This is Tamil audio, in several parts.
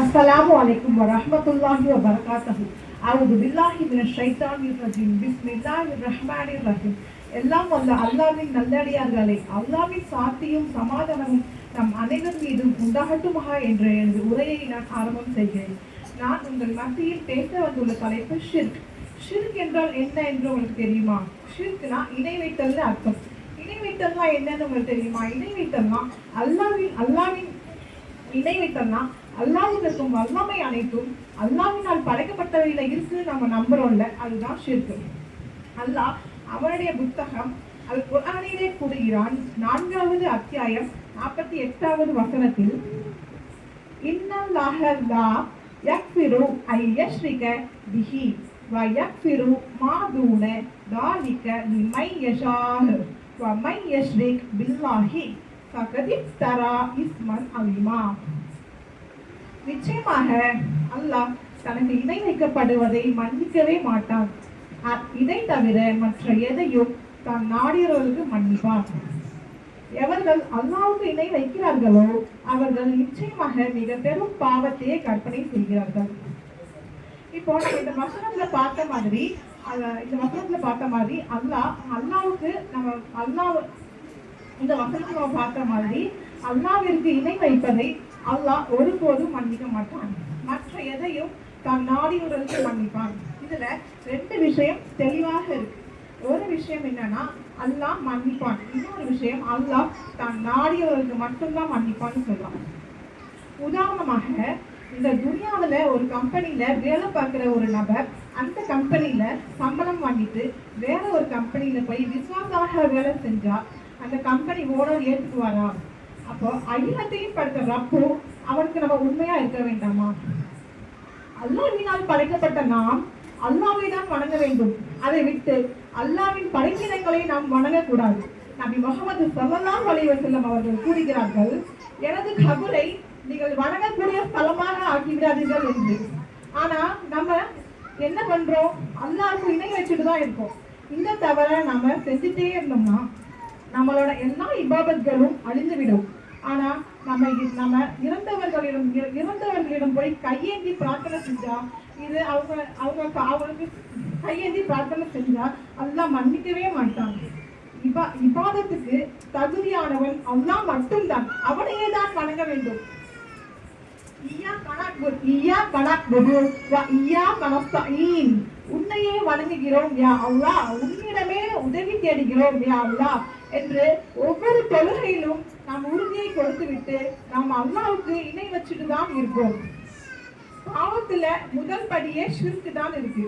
अस्सलामु अलैकुम वरहमतुल्लाहि वबरकातुहू அவுது பில்லாஹி மினஷ் ஷைத்தானிர் ரஜீம் பிஸ்மில்லாஹிர் ரஹ்மானிர் ரஹீம். எல்லாம் வல்ல அல்லாஹ்வின் நல்லடியார்களே, அல்லாஹ்வின் சாந்தியும் சமாதானமும் நம் அனைவர் மீதும் உண்டாகட்டுமாக என்ற எனது உரையை நான் ஆரம்பம் செய்கிறேன். நான் உங்கள் மத்தியில் பேச வந்துள்ள தலைப்பு ஷிர்க். ஷிர்க் என்றால் என்ன என்று உங்களுக்கு தெரியுமா? ஷிர்க்னா இணை வைத்தல்னு அர்த்தம். இணை வைத்தல்னா என்னன்னு உங்களுக்கு தெரியுமா? இணை வைத்தல்னா அல்லாஹ்வின் இணை வைத்தல்னா அல்லாஹ்வுக்கு இருக்கும் வல்லமை அனைத்தும் அல்லாஹ்வினால் படைக்கப்பட்டவையில இருக்கு நம்ம நம்புறோம்ல, அதுதான் ஷிர்க். அல்லாஹ் அவனுடைய புத்தகம் அல் குர்ஆனிலே கூறுகிறான். 4வது அத்தியாயம் 48வது வசனத்தில், இன்னல்லாஹ லா யக்ஃபிரு ஐயஷ்ரிக பிஹி வ யக்ஃபிரு மா தூன தாலிக லிமை யஷாஹ் வ மை யஷ்ரிக் பில்லாஹி ஃபகத் இஃப்தரா இஸ்மன் அலீமா. நிச்சயமாக அல்லாஹ் தனக்கு இணை வைக்கப்படுவதை மன்னிக்கவே மாட்டான். இதை தவிர மற்ற எதையும் தான் நாடியவர்களுக்கு மன்னிப்பான். எவர்கள் அல்லாஹ்வுக்கு இணை வைக்கிறார்களோ அவர்கள் நிச்சயமாக மிக பெரும் பாவத்தையே கற்பனை செய்கிறார்கள். இப்போ நம்ம இந்த வசனத்துல பார்த்த மாதிரி அல்லாஹ்வுக்கு அல்லாஹ்விற்கு இணை வைப்பதை அல்லாஹ் ஒருபோதும் மன்னிக்க மாட்டான். மற்ற எதையும் தான் நாடியவர்களுக்கு மன்னிப்பான். இதுல 2 விஷயம் தெளிவாக இருக்கு. ஒரு விஷயம் என்னன்னா அல்லாஹ் மன்னிப்பான், இன்னொரு விஷயம் அல்லாஹ் தான் நாடியவர்களுக்கு மட்டும்தான் மன்னிப்பான்னு சொல்லலாம். உதாரணமாக, இந்த துனியாவில் ஒரு கம்பெனியில வேலை பார்க்குற ஒரு நபர் அந்த கம்பெனியில சம்பளம் வாங்கிட்டு வேற ஒரு கம்பெனியில போய் விசுவாசமாக வேலை செஞ்சா அந்த கம்பெனி ஓனர் ஏற்றுக்குவாரா? அப்போ அகிலத்தையும் படுத்த ரப்பு அவனுக்கு நம்ம உண்மையா இருக்க வேண்டாமா? அல்லாஹ்வினால் படைக்கப்பட்ட நாம் அல்லாஹ்வை தான் வணங்க வேண்டும். அதை விட்டு அல்லாஹ்வின் படைப்பினங்களை நாம் வணங்கக்கூடாது. நபி முஹம்மது ஸல்லல்லாஹு அலைஹி வஸல்லம் அவர்கள் கூறுகிறார்கள், எனது கபரை நீங்கள் வணங்கக்கூடிய ஸ்தலமாக ஆக்கிவிடாதீர்கள் என்று. ஆனா நம்ம என்ன பண்றோம்? அல்லாஹ்வுக்கு இணை வச்சுட்டு தான் இருக்கோம். இந்த தவறை நாம செஞ்சுட்டே இருந்தோம்னா நம்மளோட எல்லா இபாதத்களும் அழிந்துவிடும். ஆனா நம்ம இறந்தவர்களிடம் போய் கையேந்தி பிரார்த்தனை செஞ்சா, இது அவங்களுக்கு கையேந்தி பிரார்த்தனை செஞ்சா அல்லாஹ் மன்னிக்கவே மாட்டாங்க. இபாதத்துக்கு தகுதியானவன் அல்லாஹ் மட்டும்தான், அவனையே தான் வணங்க வேண்டும். உன்னையே வணங்குகிறோம் யா அல்லாஹ், உன்னிடமே உதவி தேடுகிறோம் யா அல்லாஹ் என்று ஒவ்வொரு தொழுகையிலும் நாம் உறுதியை கொடுத்துவிட்டு நாம் அல்லாஹ்வுக்கு இணை வச்சுட்டு தான் இருப்போம். பாவத்துல முதல் படியே ஷிர்க் தான் இருக்கு.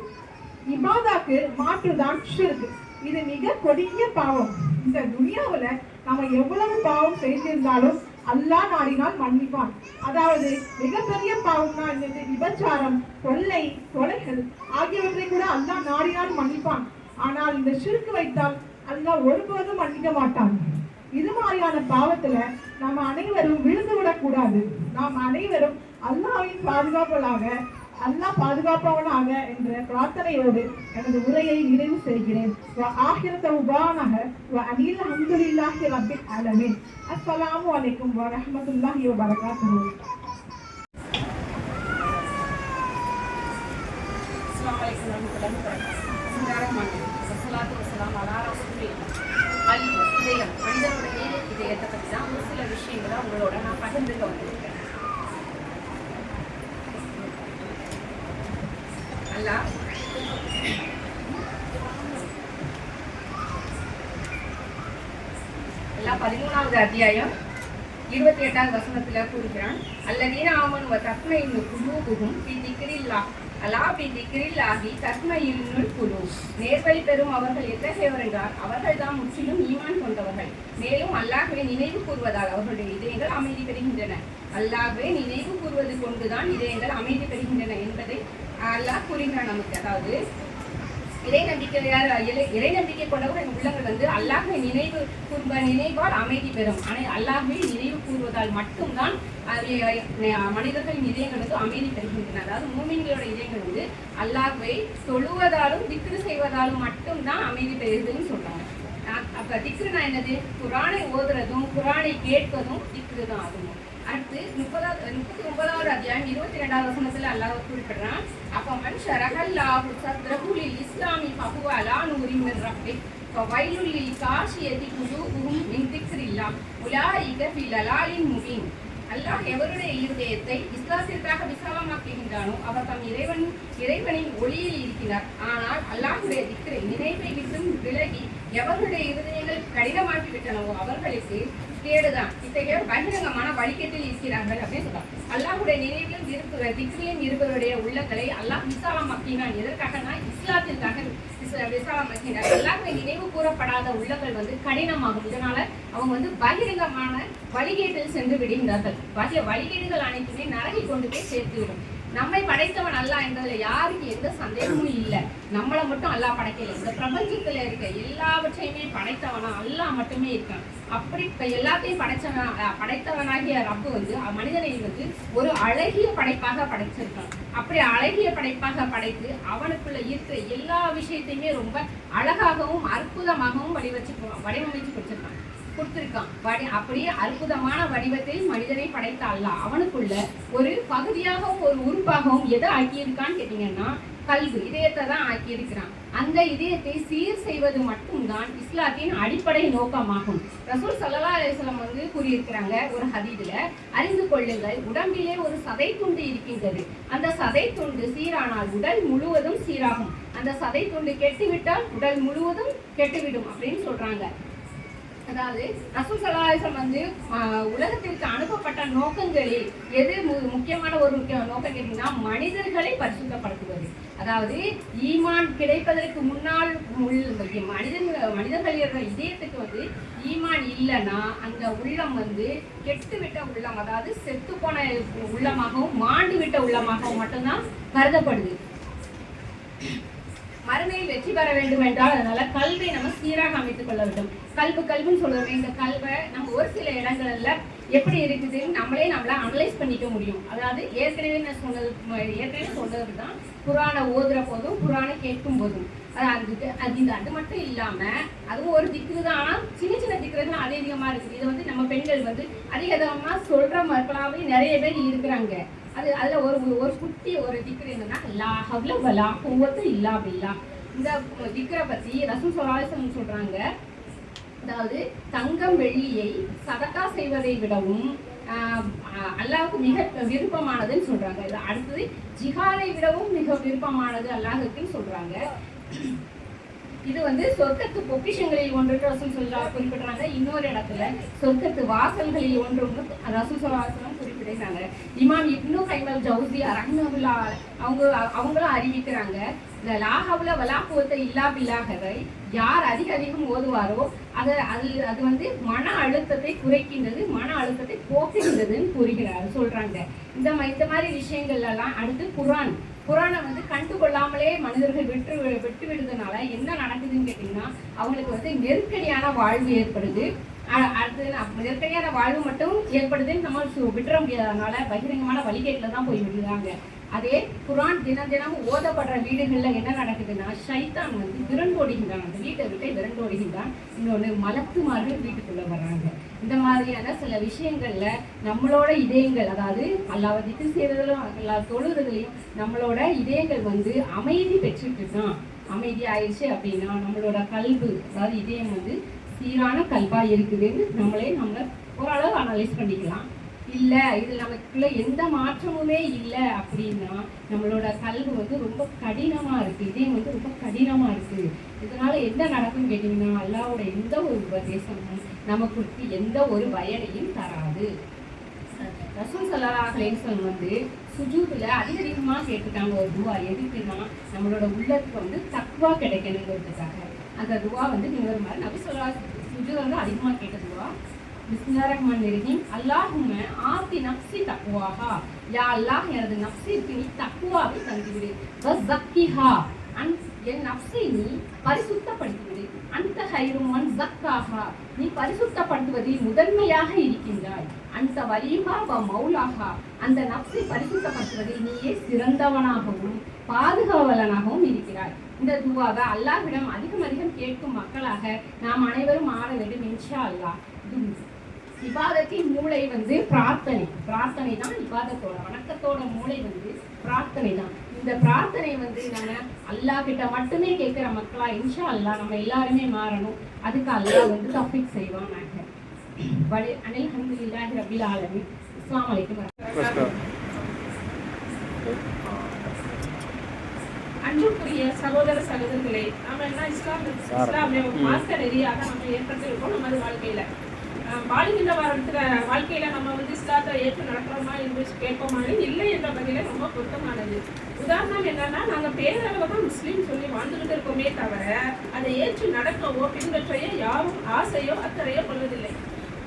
இபாதாக்கு மாற்றுதான் ஷிர்க். இது மிக கொடிய பாவம். இந்த துனியாவுல நம்ம எவ்வளவு பாவம் செய்திருந்தாலும் அல்லாஹ் நாடினால் மன்னிப்பான். அதாவது மிகப்பெரிய பாவம்னா என்னது? விபச்சாரம், கொள்ளை, கொலைகள் ஆகியவற்றை கூட அல்லாஹ் நாடினால் மன்னிப்பான். ஆனால் இந்த ஷிர்க் வைத்தால் அல்லாஹ் ஒருபோதும் மன்னிக்க மாட்டான். இது மாதிரியான பாவத்துல நம்ம அனைவரும் விழுந்து விடக்கூடாது. நாம் அனைவரும் அல்லாஹ்வின் பாதுகாப்பவனாக என்ற பிரார்த்தனையோடு எனது உரையை நிறைவு செய்கிறேன். அஸ்ஸலாமு அலைக்கும் வரஹ்மத்துல்லாஹி வபரகாத்துஹு. மனிதனுடைய இதயத்தை பற்றி தான் ஒரு சில விஷயங்களை உங்களோட நான் பகிர்ந்துக்க வந்திருக்கேன். அல்லாஹ் 13வது அத்தியாயம் 28வது வசனத்துல கூறுகிறான், அல்லதீன ஆமனு வ தத்மையின்னு குலூபுஹும் ஃபீ திக்ரில்லாஹ் அலா ஃபீ திக்ரில்லாஹி தத்மையின்னுல் குலூப். நேர்வழி பெறும் அவர்கள் எத்தகையவர் என்றால் அவர்கள் தான் முற்றிலும் ஈமான் கொண்டவர்கள். மேலும் அல்லாஹ்வை நினைவு கூறுவதால் அவர்களுடைய இதயங்கள் அமைதி பெறுகின்றன. அல்லாஹ்வை நினைவு கூறுவது கொண்டுதான் இதயங்கள் அமைதி பெறுகின்றன என்பதை அல்லாஹ் கூறுகிறான் நமக்கு. அதாவது இறைநம்பிக்கை கொண்டவர்கள் உள்ளங்கள் அல்லாஹ்வை நினைவால் அமைதி பெறும். ஆனால் அல்லாஹ்வை நினைவு கூறுவதால் மட்டும்தான் மனிதர்களின் இதயங்கள் அமைதி பெறுகின்றன. அதாவது மூமின்களோட இதயங்கள் அல்லாஹ்வை தொழுவதாலும் திக்ரு செய்வதாலும் மட்டும்தான் அமைதி பெறுதுன்னு சொல்றாங்க. அப்ப திக்ருனா என்னது? குரானை ஓதுறதும் குரானை கேட்பதும் திக்ரு தான். அதுவும் அடுத்து 39வது அத்தியாயம் 22வது வசனத்துல அல்லாஹ் குறிப்பிடுறான், அப்ப மன் ஷரஹல்லாஹு சத்ரஹு லில் இஸ்லாமி ஃபஹுவ அலா நூரின் மின் ரப்பிஹ் ஃபவைலுல் லில் காஷியதி குலூபுஹும் மின் திக்ரில்லாஹ் உலாயிக ஃபீ லலாலின் முபீன். அல்லாஹ் எவருடைய இருதயத்தை இஸ்லாத்திற்காக விசாலமாக்குகின்றானோ அவர் தம் இறைவனின் ஒளியில் இருக்கிறார். ஆனால் அல்லாஹுடைய திக்ரை நினைவை விட்டும் விலகி எவர்களுடைய இருதயங்கள் கடினமாக்கி விட்டனவோ அவர்களுக்கு கேடுதான். இத்தகைய பகிரங்கமான வழிகேட்டில் இருக்கிறார்கள் அப்படின்னு சொல்றாங்க. அல்லாஹுடைய நினைவிலும் திக்ரிலும் இருப்பவருடைய உள்ளங்களை அல்லாஹ் விசாலமாக்கினான். எதற்காகனா இஸ்லாத்திற்காக விசாலமாக்கினார். அல்லாஹ்வை நினைவு கூறப்படாத உள்ளங்கள் கடினமாகும். இதனால அவங்க பகிரங்கமான வழிகேட்டில் சென்று விடுகின்றார்கள். வழிகேடுகள் அனைத்துமே நரகை கொண்டு போய் சேர்த்துவிடும். நம்மை படைத்தவன் அல்லாஹ் என்பதில் யாருக்கு எந்த சந்தேகமும் இல்லை. நம்மளை மட்டும் அல்லாஹ் படைக்கல. இந்த பிரபஞ்சத்துல இருக்க எல்லாவற்றையுமே படைத்தவனா அல்லாஹ் மட்டுமே இருக்கான். அப்படி எல்லாத்தையும் படைத்தவனாகிய ரப்பு மனிதனை ஒரு அழகிய படைப்பாக படைச்சிருக்கான். அப்படி அழகிய படைப்பாக படைத்து அவனுக்குள்ள இருக்கிற எல்லா விஷயத்தையுமே ரொம்ப அழகாகவும் அற்புதமாகவும் வடிவமைச்சு கொடுத்திருக்கான். அப்படியே அற்புதமான வடிவத்தில் மனிதனை படைத்த அல்லாஹ் அவனுக்குள்ள ஒரு பகுதியாகவும் ஒரு உறுப்பாகவும் எதை ஆக்கியிருக்கான்னு கேட்டீங்கன்னா கல்வி, இதயத்தை தான் ஆக்கியிருக்கிறான். அந்த இதயத்தை சீர் செய்வது மட்டும்தான் இஸ்லாத்தின் அடிப்படை நோக்கமாகும். ரசூல் ஸல்லல்லாஹு அலைஹி வஸல்லம் கூறியிருக்கிறாங்க ஒரு ஹதீஸ்ல, அறிந்து கொள்ளுங்கள், உடம்பிலே ஒரு சதை துண்டு இருக்கின்றது. அந்த சதை துண்டு சீரானால் உடல் முழுவதும் சீராகும். அந்த சதை துண்டு கெட்டுவிட்டால் உடல் முழுவதும் கெட்டுவிடும் அப்படின்னு சொல்றாங்க. அதாவது ரசூல் ஸல்லல்லாஹு அலைஹி வஸல்லம் உலகத்திற்கு அனுப்பப்பட்ட நோக்கங்களில் எது முக்கியமான ஒரு நோக்கம் கேட்டீங்கன்னா மனிதர்களை பரிசுத்தப்படுத்துவது. அதாவது ஈமான் கிடைப்பதற்கு முன்னால் மனிதர்களுடைய இதயத்துக்கு ஈமான் இல்லைன்னா அந்த உள்ளம் கெட்டுவிட்ட உள்ளம், அதாவது செத்து போன உள்ளமாகவும் மாண்டு விட்ட உள்ளமாகவும் மட்டும்தான் கருதப்படுது. மறுமையில் வெற்றி பெற வேண்டும் என்றால் அதனால கல்வை நம்ம சீராக அமைத்துக் கொள்ள வேண்டும். கல்வின்னு சொல்லுவோம். இந்த கல்வை நம்ம ஒரு சில இடங்கள்ல எப்படி இருக்குதுன்னு நம்மளை அனலைஸ் பண்ணிக்க முடியும். அதாவது ஏற்கனவே சொன்னது தான் குர்ஆனை ஓதுற போதும் குர்ஆனை கேட்கும் போதும் அது மட்டும் இல்லாம அதுவும் ஒரு திக்ரு தான். ஆனா சின்ன சின்ன திக்ருகள் அதிகமா இருக்குது. இது நம்ம பெண்கள் அதிகமா சொல்ற மக்களாவே நிறைய பேர் இருக்கிறாங்க. அதுல ஒரு குட்டி ஒரு திக்ரு என்னன்னா லா ஹவ்ல வலா குவத்த இல்லா பில்லாஹ். இந்த திக்ரை பத்தி ரசூல் ஸல்லல்லாஹு அலைஹி வஸல்லம் சொல்றாங்க, அதாவது தங்கம் வெள்ளியை சதகா செய்வதை விடவும் அல்லாஹ்வுக்கு மிக விருப்பமானதுன்னு சொல்றாங்க. அடுத்தது ஜிஹாதை விடவும் மிக விருப்பமானது அல்லாஹ்வுக்குன்னு சொல்றாங்க. இது சொர்க்கத்து பொக்கிஷங்களில் ஒன்று ரசூல் ஸல்லல்லாஹு குறிப்பிடுறாங்க. இன்னொரு இடத்துல சொர்க்கத்து வாசல்களில் ஒன்று ரசூல் ஸல்லல்லாஹு அலைஹி வஸல்லம் குறிப்பிடுறாங்க. இமாம் இப்னு கைம் அல் ஜௌஸியா ரஹ்மத்துல்லாஹ் அவங்களும் அறிவிக்கிறாங்க, இந்த லா ஹவ்ல வலா குவத்த இல்லா பில்லாஹை யார் அதிகம் ஓதுவாரோ அது மன அழுத்தத்தை குறைக்கின்றது, மன அழுத்தத்தை போக்குகின்றதுன்னு சொல்றாங்க. இந்த மாதிரி விஷயங்கள் எல்லாம். அடுத்து குர்ஆனை கண்டுகொள்ளாமலே மனிதர்கள் விட்டு விடுறதுனால என்ன நடக்குதுன்னு கேட்டீங்கன்னா அவங்களுக்கு நெருக்கடியான வாழ்வு ஏற்படுது. அடுத்து நெருக்கடியான வாழ்வு மட்டும் ஏற்படுதுன்னு நம்ம விட்டுற முடியாதனால பகிரங்கமான வழிகேட்டில் தான் போய் விடுறாங்க. அதே குர்ஆன் தினம் ஓதப்படுற வீடுகள்ல என்ன நடக்குதுன்னா ஷைத்தான் விரண்டோடுகின்றான். அந்த வீட்டை விட்டு விரண்டோடுகின்றான். இன்னொன்று மலக்குமார்கள் வீட்டுக்குள்ள வர்றாங்க. இந்த மாதிரியான சில விஷயங்கள்ல நம்மளோட இதயங்கள், அதாவது அல்லாஹ்வை திக்ர் செய்யறதுலும் அல்லாஹ் தொழுறதுலையும் நம்மளோட இதயங்கள் அமைதி பெற்றுட்டுதான் அமைதி ஆயிடுச்சு அப்படின்னா நம்மளோட கல்வி, அதாவது இதயம் சீரான கல்வா இருக்குதுன்னு நம்ம ஓரளவு அனலைஸ் பண்ணிக்கலாம். இல்லை இதில் நமக்குள்ள எந்த மாற்றமுமே இல்லை அப்படின்னா நம்மளோட கல்வி ரொம்ப கடினமாக இருக்குது, இதயம் ரொம்ப கடினமாக இருக்குது. இதனால் என்ன நடக்கும்னு கேட்டிங்கன்னா அல்லாஹ்வோட எந்த ஒரு உபதேசமும் நமக்கு எந்த ஒரு பயனையும் தராது. ரசூல் ஸல்லல்லாஹு அலைஹி வஸல்லம் சுஜூதுல அதிகமாக கேட்டுட்டாங்க ஒரு துவா. எதுக்குன்னா நம்மளோட உள்ளத்துக்கு தக்வா கிடைக்கணுங்கிறதுக்காக. அந்த துவா நீங்க ஒரு மாதிரி நபி ஸல்லல்லாஹு அலைஹி வஸல்லம் சுஜூதுல அதிகமாக கேட்ட துவா, பிஸ்மில்லாஹிர் ரஹ்மானிர் ரஹீம், அல்லாஹும்ம ஆத்தி நஃப்ஸி தக்வாஹா, யா அல்லாஹ் எனது நஃப்ஸிற்கு நீ தக்வாவை தந்துவிடு, வஸக்கிஹா, என் நஃப்ஸை நீ பரிசுத்தப்படுத்திவிடு, அந்த ஹைரும் மன் ஸக்காஹா, நீ பரிசுத்தப்படுத்துவதில் முதன்மையாக இருக்கின்றாய், அந்த வலிஹா வ மௌலாஹா, அந்த நஃப்ஸை பரிசுத்தப்படுத்துவதில் நீயே சிறந்தவனாகவும் பாதுகாவலனாகவும் இருக்கிறாய். இந்த துவாவை அல்லாஹ்விடம் அதிகம் கேட்கும் மக்களாக நாம் அனைவரும் ஆட வேண்டும் இன்ஷா அல்லாஹ். இபாதத்தின் மூளை வந்து பிரார்த்தனை தான் இபாதத்தோட வணக்கத்தோட மூளை வந்து பிரார்த்தனை தான். இந்த பிரார்த்தனை வந்து நம்ம அல்லாஹ் கிட்ட மட்டுமே கேட்கிற மக்களா இன்ஷா அல்லாஹ் நம்ம எல்லாருமே மாறணும். அதுக்கு அல்லாஹ் வந்து தஃபீக் செய்வானாக. அல்ஹம்துலில்லாஹி ரப்பில் ஆலமீன். அஸ்ஸலாமு அலைக்கும். அன்புக்குரிய சகோதர சகோதரிகளே, நம்ம என்ன இஸ்லாமிய மார்க்க நெறியாக நம்ம ஏற்பட்டிருக்கோம் நமது வாழ்க்கையில. வாழ்கின்ற வாழ்க்கையில நம்ம வந்து இஸ்லாத்தை ஏற்று நடக்கிறோமா என்று கேட்போமா இல்லை என்ற பதில ரொம்ப பொருத்தமானது. உதாரணம் என்னன்னா, நாங்க பேரளவு தான் முஸ்லீம் சொல்லி வாழ்ந்துகிட்டு இருக்கோமே தவிர அதை ஏற்று நடக்கவோ பின்பற்றையோ யாரும் ஆசையோ அக்கறையோ கொள்வதில்லை.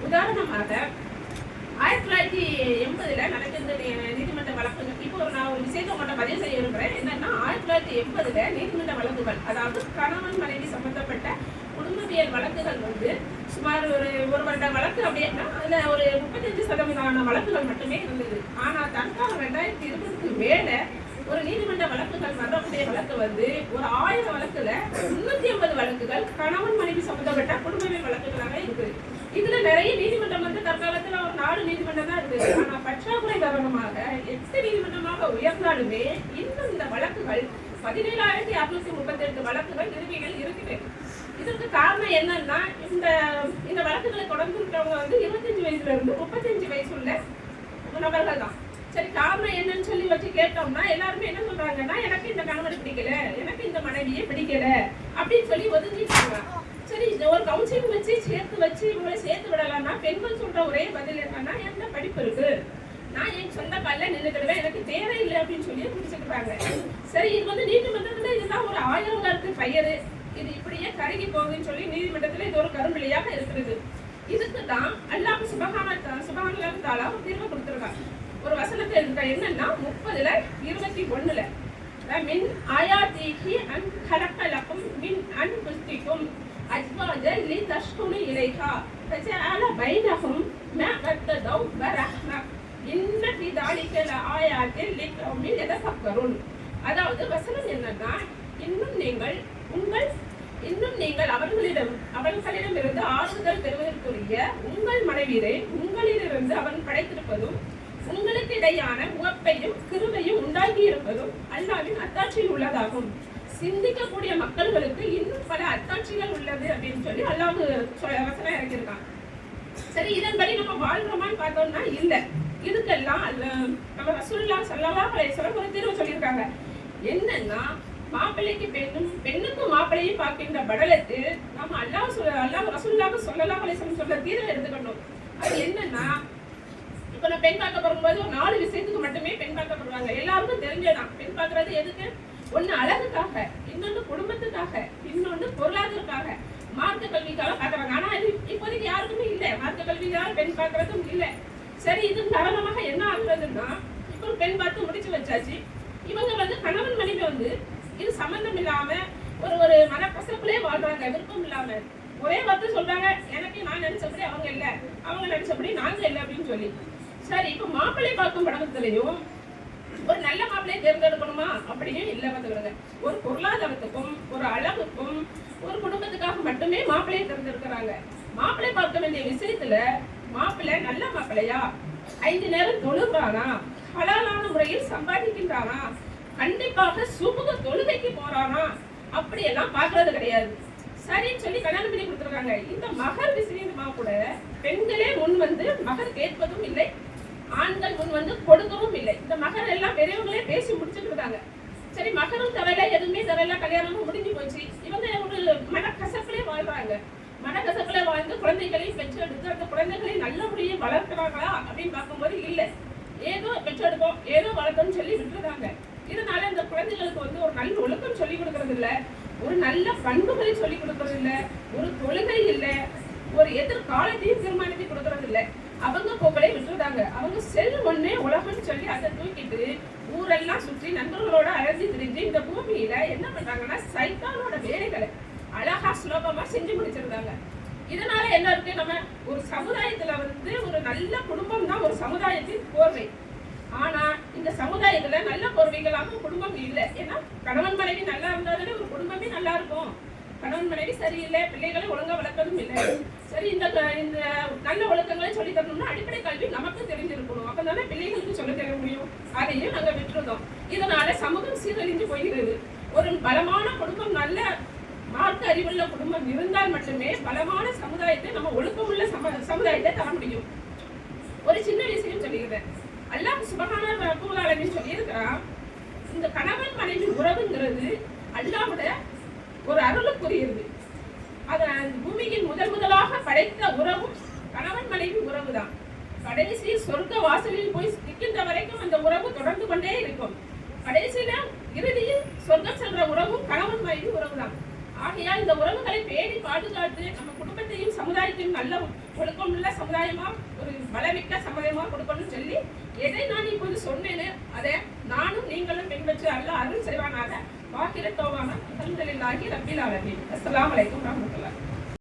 உதாரணமாக 1980 நடக்கின்ற நீதிமன்ற வழக்குகள். இப்போ நான் ஒரு விஷயத்தை மட்டும் பதிவு செய்ய இருக்கிறேன். என்னன்னா, 1980 நீதிமன்ற வழக்குகள், அதாவது கணவன் மனைவி சம்பந்தப்பட்ட குடும்பவியல் வழக்குகள் வந்து சுமார் ஒரு வருட வழக்கு அப்படின்னா அதுல ஒரு 35% வழக்குகள் மட்டுமே இருந்தது. ஆனா தற்கால 2020 மேல ஒரு நீதிமன்ற வழக்குகள் வரக்கூடிய வழக்கு வந்து ஒரு 1000 வழக்குல 350 வழக்குகள் கணவன் மனைவி சம்பந்தப்பட்ட குடும்பவியல் வழக்குகளாக இருக்குது. இதுல நிறைய நீதிமன்றம் வந்து தற்காலத்துல ஒரு 4 நீதிமன்றம் தான் இருக்குது. ஆனா பற்றாக்குறை காரணமாக 8 நீதிமன்றமாக உயர்ந்தாலுமே இன்னும் இந்த வழக்குகள் 17,638 வழக்குகள் நிலுவைகள் இருக்குது. இதற்கு காரணம் என்னன்னா, இந்த வழக்குகளை தொடர்ந்துட்டவங்க வந்து 25 வயசுல இருந்து 35 வயசுள்ள நபர்கள் தான். சரி, காரணம் என்னன்னு சொல்லி வச்சு கேட்டோம்னா எல்லாருமே என்ன சொல்றாங்கன்னா, எனக்கு இந்த கணவனை பிடிக்கல, எனக்கு இந்த மனைவியே பிடிக்கல அப்படின்னு சொல்லி ஒதுங்கிட்டாங்க. சரி, ஒரு கவுன்சிலிங் வச்சு இவங்களை சேர்த்து விடலாம்னா பெண்கள் சொல்ற ஒரே பதில் என்னன்னா, என்ன படிப்பு இருக்கு, நான் என் சொந்த காலில் நின்றுக்கிடுவேன், எனக்கு தேவையில்லை அப்படின்னு சொல்லி முடிச்சுக்கிறாங்க. சரி, இது வந்து நீதிமன்றத்துல இதுதான் ஒரு 1000 கருத்து பயிர், இது இப்படியே கருகி போகுதுன்னு சொல்லி நீதிமன்றத்துல இது ஒரு கரும்பிள்ளையாக இருக்கிறது. இதுக்கு தான் அல்லாஹ் சுப்ஹானஹு வ தஆலா ஒரு தீர்வு கொடுத்துருக்காங்க. ஒரு வசனத்தை இருக்கா என்னன்னா 30:21 மின் ஆயாத்திஹி அன் கலக்க லக்கும் மின் அன்ஃபுஸிக்கும் அஸ்வாஜன் லிதஸ்குனு இலைஹா ஃபஜஅல பைனஹும் மஅத்ததவ் வரஹ்ம இன்ன ஃபீ ذلك லஆயாத்தின் லிகௌமின் யதஃபக்கருன். அதாவது வசனம் என்னன்னா, இன்னும் நீங்கள் அவர்களிடமிருந்து ஆறுதல் பெறுவதற்குரிய உங்கள் மனைவியரை உங்களிலிருந்து அவன் படைத்திருப்பதும் உங்களுக்கு இடையான உவப்பையும் கிருபையும் உண்டாகி இருப்பதும் அல்லாஹ்வின் அத்தாட்சியில் உள்ளதாகும். சிந்திக்கக்கூடிய மக்களுக்கு இன்னும் பல அத்தாட்சிகள் உள்ளது அப்படின்னு சொல்லி அல்லாஹ் வசனம் இறக்கியிருக்கான். சரி, இதன்படி நம்ம வாழ்றோமான்னு பார்த்தோம்னா இல்ல. இதுக்கெல்லாம் நம்ம ரசூலுல்லாஹி ஸல்லல்லாஹு அலைஹி வஸல்லம் ஒரு தீர்வு சொல்லியிருக்காங்க. என்னன்னா, மாப்பிள்ளைக்கு பெண்ணுக்கு மாப்பிள்ளையும் பார்க்கின்ற படலத்தில் நம்ம அல்லாஹ் ரசூலுல்லாஹி ஸல்லல்லாஹு அலைஹி வஸல்லம் சொல்ற தீர்வை எடுத்துக்கணும். அது என்னன்னா, இப்ப நான் பெண் பார்க்க போகும்போது ஒரு 4 விஷயத்துக்கு மட்டுமே பெண் பார்க்கப்படுவாங்க. எல்லாருக்கும் தெரிஞ்சதான். பெண் பார்க்கறது எதுக்கு? ஒண்ணு அழகுக்காக, இன்னொன்னு குடும்பத்துக்காக, இன்னொன்னு பொருளாதாரத்துக்காக, மார்க்க கல்விக்காக பார்க்கறாங்க. ஆனா இது இப்போதைக்கு யாருக்குமே இல்லை. மார்க்க கல்விக்காக பெண் பார்க்கறதும் இல்லை. சரி, இதன் காரணமாக என்ன ஆகுறதுன்னா, இப்போ ஒரு பெண் பார்த்து முடிச்சு வச்சாச்சு. இவங்க வந்து கணவன் மனைவி வந்து இது சம்பந்தம் இல்லாம ஒரு மனக்கசப்புலே வாழ்றாங்க, விருப்பம் இல்லாம. ஒரே வார்த்தை சொல்றாங்க, எனக்கு நான் நினைச்சபடி அவங்க இல்ல, அவங்க நினைச்சபடி நாங்க இல்லை அப்படின்னு சொல்லி. சரி, இப்ப மாப்பிள்ளை பார்க்கும் படத்துலயும் ஒரு நல்ல மாப்பிள்ளையை தேர்ந்தெடுக்கணுமா அப்படியும் இல்லை பார்த்துக்கிடுங்க. ஒரு பொருளாதாரத்துக்கும் ஒரு அழகுக்கும் ஒரு குடும்பத்துக்காக மட்டுமே மாப்பிள்ளையை தேர்ந்தெடுக்கிறாங்க. மாப்பிள்ளை பார்க்க வேண்டிய விஷயத்துல மாப்பிள்ளை நல்ல மாப்பிள்ளையா, 5 நேரம் தொழுகிறானா, ஹலாலான முறையில் சம்பாதிக்கின்றானா, கண்டிப்பாக சுமுக தொழுகைக்கு போறானா, அப்படியெல்லாம் பார்க்கறது கிடையாது. சரின்னு சொல்லி கல்யாணம் பண்ணி கொடுத்துருக்காங்க. இந்த மகர் விஷயமா கூட பெண்களே முன் வந்து மகர் கேட்பதும் இல்லை, ஆண்கள் முன் வந்து கொடுக்கவும் இல்லை. இந்த மகர் எல்லாம் பெரியவங்களே பேசி முடிச்சுட்டு இருக்காங்க. சரி, மகரும் தரல, எதுவுமே தரல, கல்யாணமும் முடிஞ்சு போச்சு. இவங்க ஒரு மனக்கசப்பிலே வாழ்றாங்க. மனக்கசப்பிலே வாழ்ந்து குழந்தைகளையும் பெற்றெடுத்து அந்த குழந்தைகளை நல்ல முறையில் வளர்க்கிறாங்களா அப்படின்னு பார்க்கும்போது இல்லை. ஏதோ பெற்றெடுப்போம், ஏதோ வளர்த்தோம்னு சொல்லி விட்டுருக்காங்க. இதனால இந்த குழந்தைகளுக்கு வந்து ஒரு நல்ல ஒழுக்கம் சொல்லி கொடுக்கறது இல்லை, ஒரு நல்ல பண்புகளை சொல்லி கொடுக்கறது இல்லை, ஒரு தொழுகை இல்லை, ஒரு எதிர்காலத்தையும் தீர்மானித்து கொடுக்கறது இல்லை. அவங்க போக்களை விட்டுருந்தாங்க. அவங்க செல் ஒன்னே உலகம்னு சொல்லி அதை தூக்கிட்டு ஊரெல்லாம் சுற்றி நண்பர்களோட அழைச்சி திரிஞ்சு இந்த பூமியில என்ன பண்றாங்கன்னா, சைத்தானோட வேலைகளை அழகா சுலபமா செஞ்சு முடிச்சிருந்தாங்க. இதனால என்ன இருக்கு, நம்ம ஒரு சமுதாயத்துல வந்து ஒரு நல்ல குடும்பம் தான் ஒரு சமுதாயத்தின் கோர்வை. ஆனா இந்த சமுதாயத்துல நல்ல கோர்வைகளாக குடும்பம் இல்லை. ஏன்னா கணவன் மனைவி நல்லா இருந்தாலே ஒரு குடும்பமே நல்லா இருக்கும். கணவன் மனைவி சரியில்லை, பிள்ளைகளை ஒழுங்கா வளர்க்கறதும் இல்லை. சரி, இந்த இந்த நல்ல ஒழுக்கங்களை சொல்லி தரணும்னா அடிப்படை கல்வி நமக்கு தெரிஞ்சிருக்கணும். அப்பதானே பிள்ளைகளுக்கு சொல்ல தெரிய முடியும். அதையும் நாங்க விட்டுருந்தோம். இதனால சமூகம் சீரழிஞ்சு போகிறது. ஒரு பலமான குடும்பம், நல்ல மார்க்க அறிவுள்ள குடும்பம் இருந்தால் மட்டுமே பலமான சமுதாயத்தை, நம்ம ஒழுக்கமுள்ள சமுதாயத்தை தர முடியும். ஒரு சின்ன விஷயம் சொல்லிக்கிறேன். அல்லாஹ் சுப்ஹானஹு வ தஆலா சொல்லியிருக்கிறான், இந்த கணவன் மனைவி உறவுங்கிறது அல்லாஹ்வுடைய ஒரு அருளுக்குரியது. அத பூமியின் முதலாக படைத்த உறவும் கணவன் மனைவி உறவு தான். கடைசி சொர்க்க வாசலில் போய் நிற்கின்ற வரைக்கும் அந்த உறவு தொடர்ந்து கொண்டே இருக்கும். கடைசியில இறுதியில் சொர்க்கம் சென்ற உறவும் கணவன் மனைவி உறவு தான். ஆகையால் இந்த உறவுகளை பேணி பாதுகாத்து நம்ம குடும்பத்தையும் சமுதாயத்தையும் நல்ல ஒழுக்கமுள்ள சமுதாயமா, ஒரு பலமிக்க சமுதாயமா கொடுக்கணும்னு சொல்லி எதை நான் இப்போது சொன்னேன்னு அதை நானும் நீங்களும் பின்பற்றி அல்லாஹ் அருள் செய்வானாக. வாக்கில தௌபானா அல்ஹம்துலில்லாஹி ரப்பில் ஆலமீன். அஸ்ஸலாமு அலைக்கும் வரஹ்மத்துல்லாஹ்.